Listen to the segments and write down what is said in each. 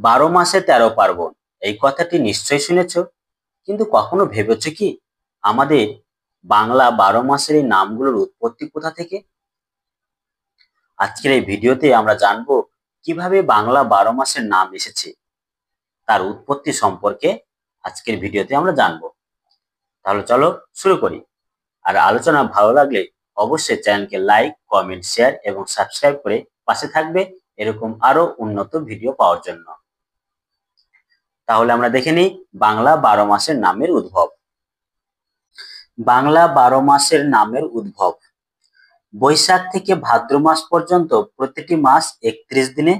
12 মাসে 13 পার্বণ এই কথাটি নিশ্চয়ই শুনেছ, কিন্তু কখনো ভেবেছ কি আমাদের বাংলা 12 মাসের এই নামগুলোর উৎপত্তি কোথা থেকে? আজকের এই ভিডিওতে আমরা জানবো কিভাবে বাংলা 12 মাসের নাম এসেছে, তার উৎপত্তি সম্পর্কে আজকের ভিডিওতে আমরা জানবো। তাহলে চলো শুরু করি। আর আলোচনা ভালো লাগলে অবশ্যই চ্যানেলকে লাইক, কমেন্ট, শেয়ার এবং সাবস্ক্রাইব করে পাশে থাকবে এরকম আরো উন্নত ভিডিও পাওয়ার জন্য। তাহলে আমরা দেখে নিই বাংলা 12 মাসের নামের উদ্ভব। বাংলা 12 মাসের নামের উদ্ভব। বৈশাখ থেকে ভাদ্র মাস পর্যন্ত প্রতিটি মাস 31 দিনে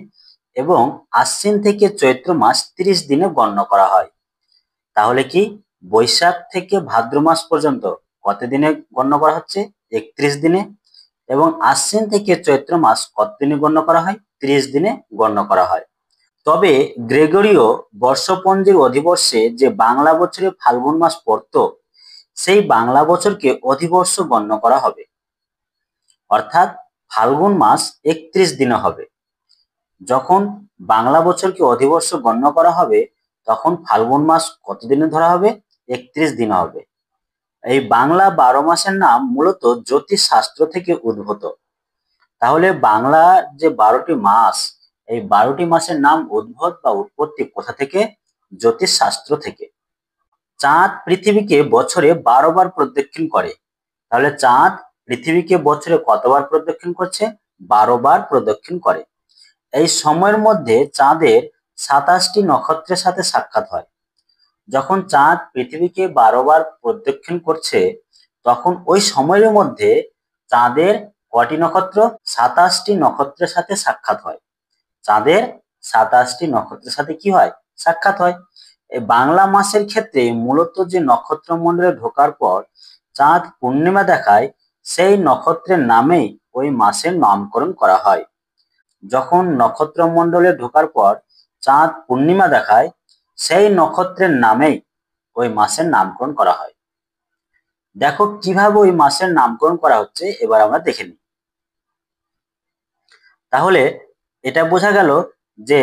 এবং আশ্বিন থেকে চৈত্র মাস 30 দিনে গণ্য করা হয়। তাহলে কি বৈশাখ থেকে ভাদ্র মাস পর্যন্ত কত দিনে গণ্য করা হচ্ছে? 31 দিনে। এবং আশ্বিন থেকে চৈত্র মাস কত দিনে গণ্য করা হয়? 30 দিনে গণ্য করা হয়। তবে গ্রেগরীয় বর্ষপঞ্জির অধিবর্ষে যে বাংলা বছরে ফাল্গুন মাস পড়ত, সেই বাংলা বছরকে অধিবর্ষ গণ্য করা হবে, অর্থাৎ ফাল্গুন মাস 31 দিনে হবে। যখন বাংলা বছরকে অধিবর্ষ গণ্য করা হবে তখন ফাল্গুন মাস কত দিনে ধরা হবে? 31 দিনে হবে। এই বাংলা 12 মাসের নাম মূলত জ্যোতিষ শাস্ত্র থেকে উদ্ভূত। তাহলে বাংলা যে 12টি মাস, এই 12টি মাসের নাম উদ্ভব বা উৎপত্তি কোথা থেকে? জ্যোতিষ শাস্ত্র থেকে। চাঁদ পৃথিবীকে বছরে 12 বার প্রদক্ষিণ করে। তাহলে চাঁদ পৃথিবীকে বছরে কতবার প্রদক্ষিণ করছে? 12 বার প্রদক্ষিণ করে। এই সময়ের মধ্যে চাঁদের 27টি নক্ষত্রের সাথে সাক্ষাৎ হয়। যখন চাঁদ পৃথিবীকে 12 বার প্রদক্ষিণ করছে তখন ওই সময়ের মধ্যে চাঁদের কটি নক্ষত্র? 27টি নক্ষত্রের সাথে সাক্ষাৎ হয়। চাঁদের 27টি নক্ষত্রের সাথে কি হয়? সাক্ষাৎ হয়। এই বাংলা মাসের ক্ষেত্রে মূলত যে নক্ষত্রমণ্ডলে ঢোকার পর চাঁদ পূর্ণিমা দেখায়, সেই নক্ষত্রের নামেই ওই মাসের নামকরণ করা হয়। যখন নক্ষত্রমণ্ডলে ঢোকার পর চাঁদ পূর্ণিমা দেখায়, সেই নক্ষত্রের নামেই ওই মাসের নামকরণ করা হয়। দেখো কিভাবে ওই মাসের নামকরণ করা হচ্ছে, এবার আমরা দেখে নিই। তাহলে এটা বোঝা গেল যে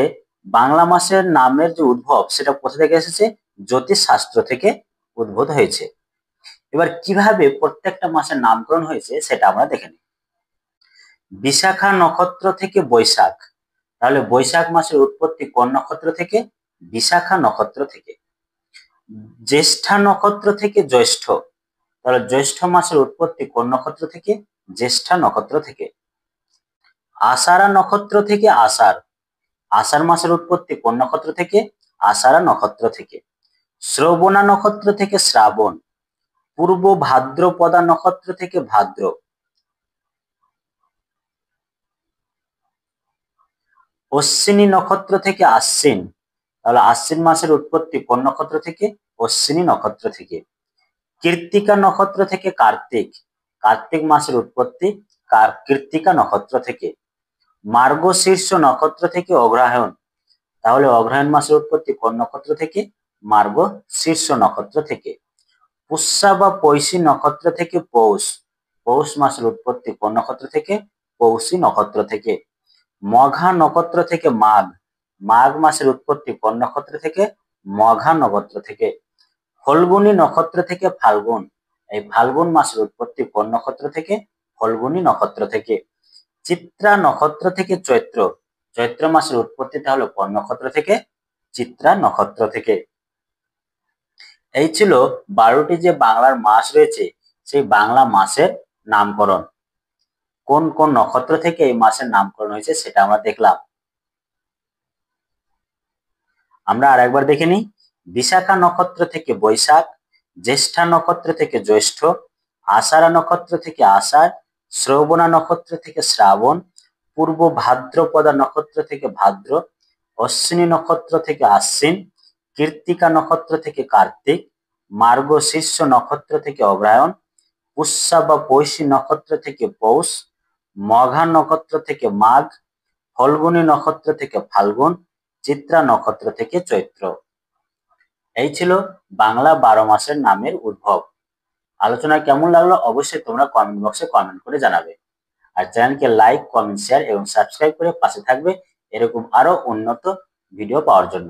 বাংলা মাসের নামের যে উদ্ভব সেটা কোথা থেকে এসেছে? জ্যোতিষ শাস্ত্র থেকে উদ্ভূত হয়েছে। এবার কিভাবে প্রত্যেকটা মাসের নামকরণ হয়েছে সেটা আমরা দেখে নিই। বিশাখা নক্ষত্র থেকে বৈশাখ। তাহলে বৈশাখ মাসের উৎপত্তি কোন নক্ষত্র থেকে? বিশাখা নক্ষত্র থেকে। জ্যেষ্ঠা নক্ষত্র থেকে জ্যৈষ্ঠ। তাহলে জ্যৈষ্ঠ মাসের উৎপত্তি কোন নক্ষত্র থেকে? জ্যেষ্ঠা নক্ষত্র থেকে। আষাঢ়া নক্ষত্র থেকে আষাঢ়। আষাঢ় মাসের উৎপত্তি কোন নক্ষত্র থেকে? আষাঢ়া নক্ষত্র থেকে। শ্রবণা নক্ষত্র থেকে শ্রাবণ। পূর্ব ভাদ্রপদা নক্ষত্র থেকে ভাদ্র। অশ্বিনী নক্ষত্র থেকে আশ্বিন। তাহলে আশ্বিন মাসের উৎপত্তি কোন নক্ষত্র থেকে? অশ্বিনী নক্ষত্র থেকে। কৃত্তিকা নক্ষত্র থেকে কার্তিক। কার্তিক মাসের উৎপত্তি কৃত্তিকা নক্ষত্র থেকে। মার্গশীর্ষ নক্ষত্র থেকে অগ্রহায়ণ। তাহলে অগ্রহায়ণ মাসের উৎপত্তি কোন নক্ষত্র থেকে? মার্গশীর্ষ নক্ষত্র থেকে। পুষ্যা বা পৌষী নক্ষত্র থেকে পৌষ। পৌষ মাসের উৎপত্তি কোন নক্ষত্র থেকে? পৌষী নক্ষত্র থেকে। মঘা নক্ষত্র থেকে মাঘ। মাঘ মাসের উৎপত্তি কোন নক্ষত্র থেকে? মঘা নক্ষত্র থেকে। ফল্গুনী নক্ষত্র থেকে ফাল্গুন। এই ফাল্গুন মাসের উৎপত্তি কোন নক্ষত্র থেকে? ফল্গুনী নক্ষত্র থেকে। চিত্রা নক্ষত্র থেকে চৈত্র। চৈত্র মাসের উৎপত্তি তাহলে কোন নক্ষত্র থেকে? চিত্রা নক্ষত্র থেকে। এই ছিল 12টি যে বাংলার মাস রয়েছে সেই বাংলা মাসের নামকরণ। কোন কোন নক্ষত্র থেকে এই মাসের নামকরণ হয়েছে সেটা আমরা দেখলাম। আমরা আরেকবার দেখে নিই। বিশাখা নক্ষত্র থেকে বৈশাখ, জ্যেষ্ঠা নক্ষত্র থেকে জ্যৈষ্ঠ, আষাঢ়া নক্ষত্র থেকে আষাঢ়, শ্রবণা নক্ষত্র থেকে শ্রাবণ, পূর্ব ভাদ্রপদা নক্ষত্র থেকে ভাদ্র, অশ্বিনী নক্ষত্র থেকে আশ্বিন, কৃত্তিকা নক্ষত্র থেকে কার্তিক, মার্গশীর্ষ নক্ষত্র থেকে অগ্রহায়ণ, পুষ্যা বা পৌষী নক্ষত্র থেকে পৌষ, মঘা নক্ষত্র থেকে মাঘ, ফল্গুনী নক্ষত্র থেকে ফাল্গুন, চিত্রা নক্ষত্র থেকে চৈত্র। এই ছিল বাংলা 12 মাসের নামের উদ্ভব। আলোচনা কেমন লাগলো অবশ্যই তোমরা কমেন্ট বক্সে কমেন্ট করে জানাবে। আর চ্যানেলকে লাইক, কমেন্ট, শেয়ার এবং সাবস্ক্রাইব করে পাশে থাকবে এরকম আরো উন্নত ভিডিও পাওয়ার জন্য।